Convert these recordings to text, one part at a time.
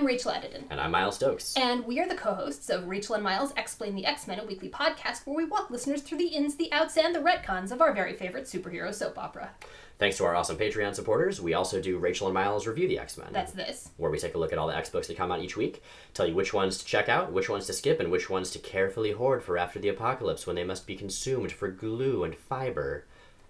I'm Rachel Edidin. And I'm Miles Stokes. And we are the co-hosts of Rachel and Miles Explain the X-Men, a weekly podcast where we walk listeners through the ins, the outs, and the retcons of our very favorite superhero soap opera. Thanks to our awesome Patreon supporters, we also do Rachel and Miles Review the X-Men. That's this. Where we take a look at all the X books that come out each week, tell you which ones to check out, which ones to skip, and which ones to carefully hoard for after the apocalypse when they must be consumed for glue and fiber.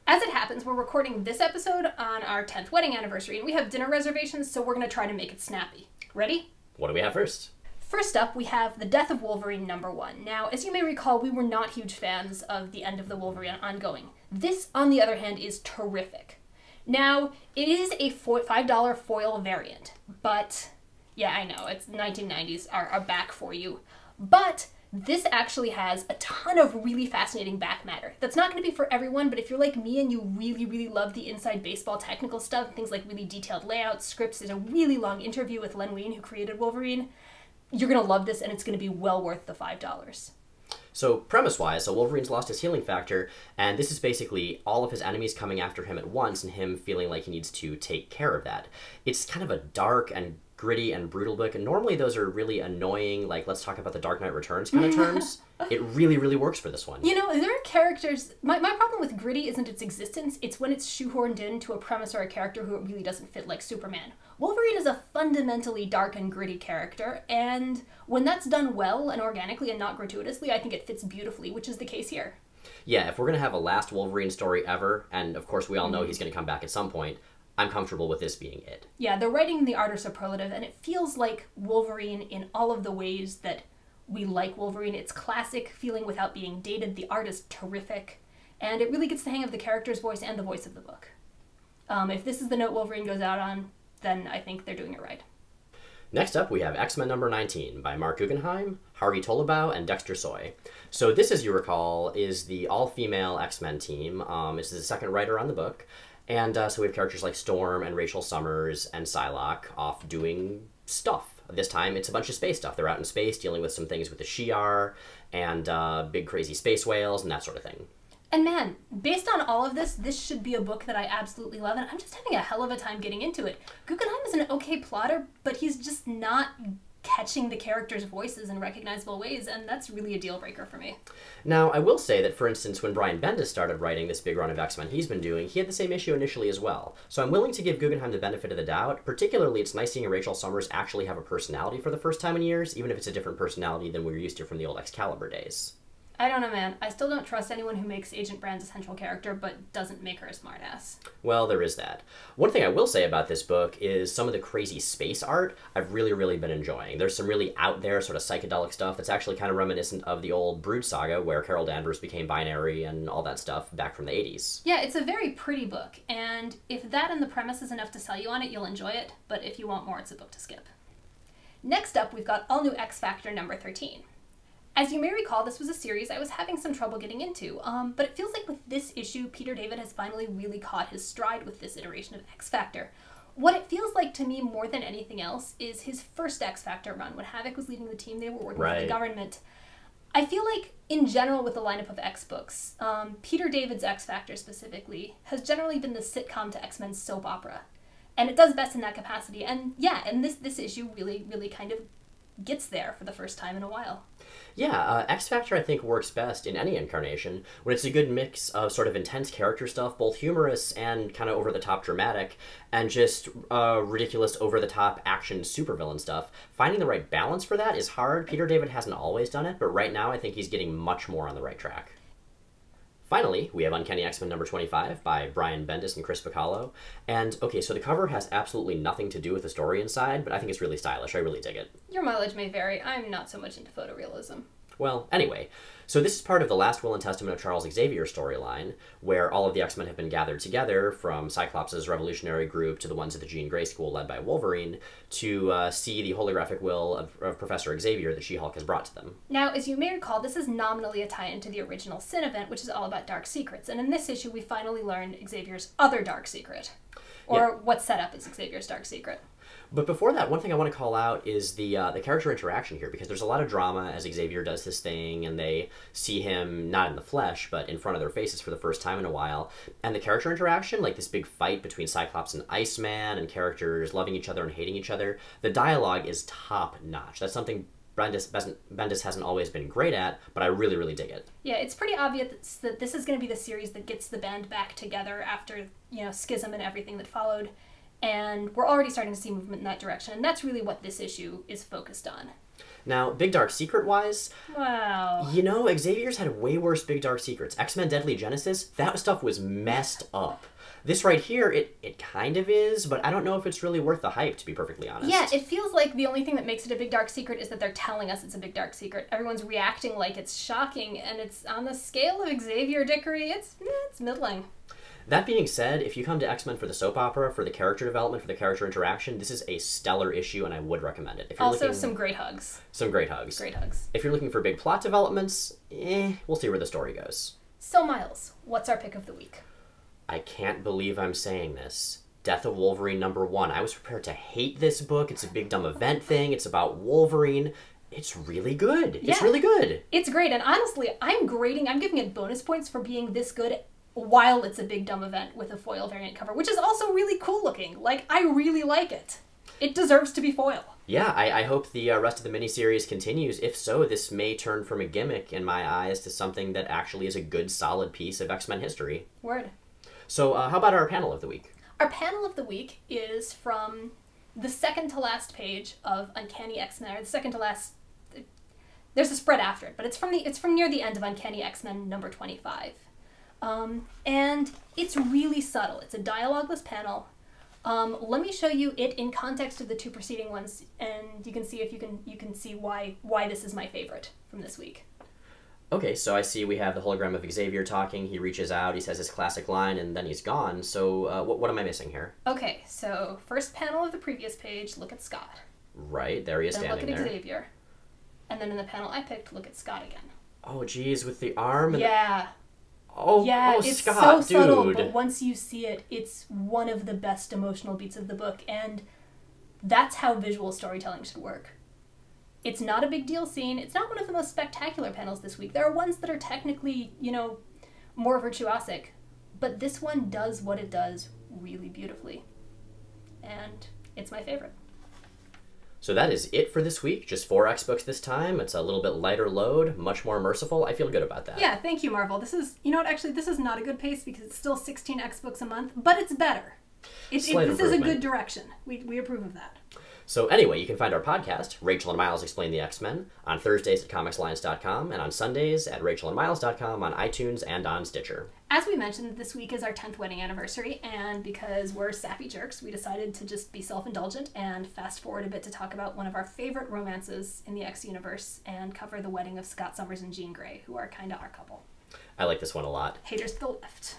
As it happens, we're recording this episode on our 10th wedding anniversary, and we have dinner reservations, so we're going to try to make it snappy. Ready? What do we have first? First up, we have The Death of Wolverine $1. Now, as you may recall, we were not huge fans of the end of the Wolverine ongoing. This, on the other hand, is terrific. Now, it is a $5 foil variant, but, yeah, I know, it's 1990s are back for you. But this actually has a ton of really fascinating back matter. That's not going to be for everyone, but if you're like me and you really, really love the inside baseball technical stuff, things like really detailed layouts, scripts, there's a really long interview with Len Wein, who created Wolverine, you're going to love this, and it's going to be well worth the $5. So, premise-wise, Wolverine's lost his healing factor, and this is basically all of his enemies coming after him at once and him feeling like he needs to take care of that. It's kind of a dark and gritty and brutal book, and normally those are really annoying, like, let's talk about the Dark Knight Returns kind of terms. It really, really works for this one. You know, there are characters... My problem with gritty isn't its existence, it's when it's shoehorned into a premise or a character who it really doesn't fit, like Superman. Wolverine is a fundamentally dark and gritty character, and when that's done well and organically and not gratuitously, I think it fits beautifully, which is the case here. Yeah, if we're going to have a last Wolverine story ever, and of course we all know he's going to come back at some point, I'm comfortable with this being it. Yeah, the writing and the art are superlative, and it feels like Wolverine in all of the ways that we like Wolverine. It's classic feeling without being dated, the art is terrific, and it really gets the hang of the character's voice and the voice of the book. If this is the note Wolverine goes out on, then I think they're doing it right. Next up, we have X-Men number 19 by Mark Guggenheim, Harvey Tolibau, and Dexter Soy. So this, as you recall, is the all-female X-Men team. This is the second writer on the book. And so we have characters like Storm and Rachel Summers and Psylocke off doing stuff. This time, it's a bunch of space stuff. They're out in space dealing with some things with the Shi'ar and big crazy space whales and that sort of thing. And man, based on all of this, this should be a book that I absolutely love, and I'm just having a hell of a time getting into it. Guggenheim is an okay plotter, but he's just not catching the characters' voices in recognizable ways, and that's really a deal breaker for me. Now, I will say that, for instance, when Brian Bendis started writing this big run of X-Men he's been doing, he had the same issue initially as well. So I'm willing to give Guggenheim the benefit of the doubt. Particularly, it's nice seeing Rachel Summers actually have a personality for the first time in years, even if it's a different personality than we were used to from the old Excalibur days. I don't know, man. I still don't trust anyone who makes Agent Brand's a central character, but doesn't make her a smartass. Well, there is that. One thing I will say about this book is some of the crazy space art I've really, really been enjoying. There's some really out there sort of psychedelic stuff that's actually kind of reminiscent of the old Brood saga where Carol Danvers became binary and all that stuff back from the 80s. Yeah, it's a very pretty book, and if that and the premise is enough to sell you on it, you'll enjoy it, but if you want more, it's a book to skip. Next up, we've got All New X Factor number 13. As you may recall, this was a series I was having some trouble getting into, but it feels like with this issue, Peter David has finally really caught his stride with this iteration of X Factor. What it feels like to me more than anything else is his first X Factor run. When Havoc was leading the team, they were working for the government. I feel like, in general, with the lineup of X books, Peter David's X Factor specifically has generally been the sitcom to X-Men's soap opera. And it does best in that capacity. And yeah, and this issue really, really kind of gets there for the first time in a while. Yeah, X Factor I think works best in any incarnation when it's a good mix of sort of intense character stuff, both humorous and kind of over-the-top dramatic, and just ridiculous over-the-top action supervillain stuff. Finding the right balance for that is hard. Peter David hasn't always done it, but right now I think he's getting much more on the right track. Finally, we have Uncanny X-Men number 25 by Brian Bendis and Chris Bacallo. And, okay, so the cover has absolutely nothing to do with the story inside, but I think it's really stylish. I really dig it. Your mileage may vary. I'm not so much into photorealism. Well, anyway, so this is part of the Last Will and Testament of Charles Xavier storyline, where all of the X-Men have been gathered together, from Cyclops' revolutionary group to the ones at the Jean Grey School led by Wolverine, to see the holographic will of Professor Xavier that She-Hulk has brought to them. Now, as you may recall, this is nominally a tie-in to the original Sin event, which is all about dark secrets, and in this issue we finally learned Xavier's other dark secret. Or what's set up as Xavier's dark secret. But before that, one thing I want to call out is the character interaction here, because there's a lot of drama as Xavier does his thing, and they see him not in the flesh, but in front of their faces for the first time in a while. And the character interaction, like this big fight between Cyclops and Iceman, and characters loving each other and hating each other, the dialogue is top-notch. That's something Bendis hasn't always been great at, but I really, really dig it. Yeah, it's pretty obvious that this is going to be the series that gets the band back together after, Schism and everything that followed. And we're already starting to see movement in that direction, and that's really what this issue is focused on. Now, Big Dark Secret-wise, wow. Xavier's had way worse Big Dark Secrets. X-Men Deadly Genesis, that stuff was messed up. This right here, it kind of is, but I don't know if it's really worth the hype, to be perfectly honest. Yeah, it feels like the only thing that makes it a big dark secret is that they're telling us it's a big dark secret. Everyone's reacting like it's shocking, and it's on the scale of Xavier Dickory, it's middling. That being said, if you come to X-Men for the soap opera, for the character development, for the character interaction, this is a stellar issue, and I would recommend it. If you're also, some great hugs. Some great hugs. Great hugs. If you're looking for big plot developments, we'll see where the story goes. So, Miles, what's our pick of the week? I can't believe I'm saying this. Death of Wolverine #1. I was prepared to hate this book. It's a big dumb event thing. It's about Wolverine. It's really good. Yeah, it's really good. It's great, and honestly, I'm giving it bonus points for being this good while it's a big dumb event with a foil variant cover, which is also really cool looking. Like, I really like it. It deserves to be foil. Yeah, I hope the rest of the miniseries continues. If so, this may turn from a gimmick in my eyes to something that actually is a good, solid piece of X-Men history. Word. So, how about our panel of the week? Our panel of the week is from the second to last page of Uncanny X-Men, or the second to last. There's a spread after it, but it's from near the end of Uncanny X-Men #25, and it's really subtle. It's a dialogueless panel. Let me show you it in context of the two preceding ones, and you can see if you can see why this is my favorite from this week. Okay, so I see we have the hologram of Xavier talking. He reaches out, he says his classic line, and then he's gone. So what am I missing here? Okay, so first panel of the previous page, look at Scott. Right, there he is standing there. Then look at Xavier. And then in the panel I picked, look at Scott again. Oh, geez, with the arm? And yeah. Oh, it's Scott, so subtle, dude. but once you see it, it's one of the best emotional beats of the book, and that's how visual storytelling should work. It's not a big deal scene. It's not one of the most spectacular panels this week. There are ones that are technically, more virtuosic, but this one does what it does really beautifully, and it's my favorite. So that is it for this week. Just 4 X-books this time. It's a little bit lighter load, much more merciful. I feel good about that. Yeah, thank you, Marvel. This is, actually, this is not a good pace because it's still 16 X-books a month, but it's better. This is a good direction. We approve of that. So anyway, you can find our podcast, Rachel and Miles Explain the X-Men, on Thursdays at comicsalliance.com and on Sundays at rachelandmiles.com on iTunes and on Stitcher. As we mentioned, this week is our 10th wedding anniversary, and because we're sappy jerks, we decided to just be self-indulgent and fast forward a bit to talk about one of our favorite romances in the X universe and cover the wedding of Scott Summers and Jean Grey, who are kind of our couple. I like this one a lot. Haters to the left.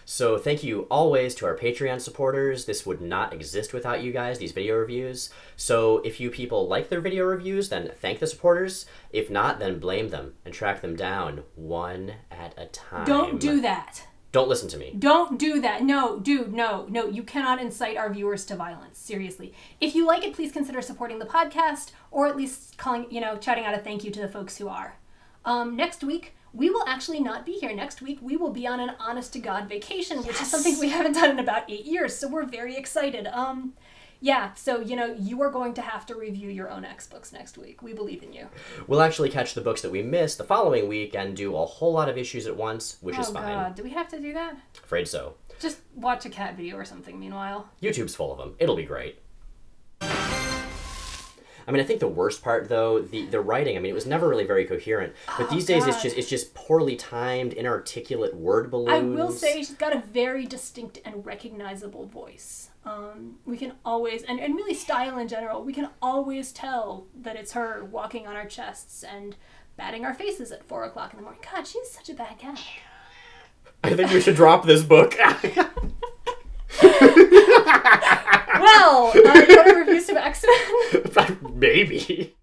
So thank you always to our Patreon supporters. This would not exist without you guys, these video reviews. So if you people like their video reviews, then thank the supporters. If not, then blame them and track them down one at a time. Don't do that. Don't listen to me. Don't do that. No, dude, no. You cannot incite our viewers to violence. Seriously. If you like it, please consider supporting the podcast, or at least shouting out a thank you to the folks who are. Next week, we will actually not be here. Next week, we will be on an honest-to-God vacation, which is something we haven't done in about 8 years, so we're very excited. Yeah, so, you are going to have to review your own X-books next week. We believe in you. We'll actually catch the books that we missed the following week and do a whole lot of issues at once, which is fine. Oh, God. Do we have to do that? Afraid so. Just watch a cat video or something, meanwhile. YouTube's full of them. It'll be great. I mean, I think the worst part, though, the writing, I mean, it was never really very coherent. But these days, it's just poorly timed, inarticulate word balloons. I will say she's got a very distinct and recognizable voice. We can always, and really style in general, we can always tell that it's her walking on our chests and batting our faces at 4 o'clock in the morning. God, she's such a bad cat. I think we should drop this book. Well, you want to review some X-Men? Maybe.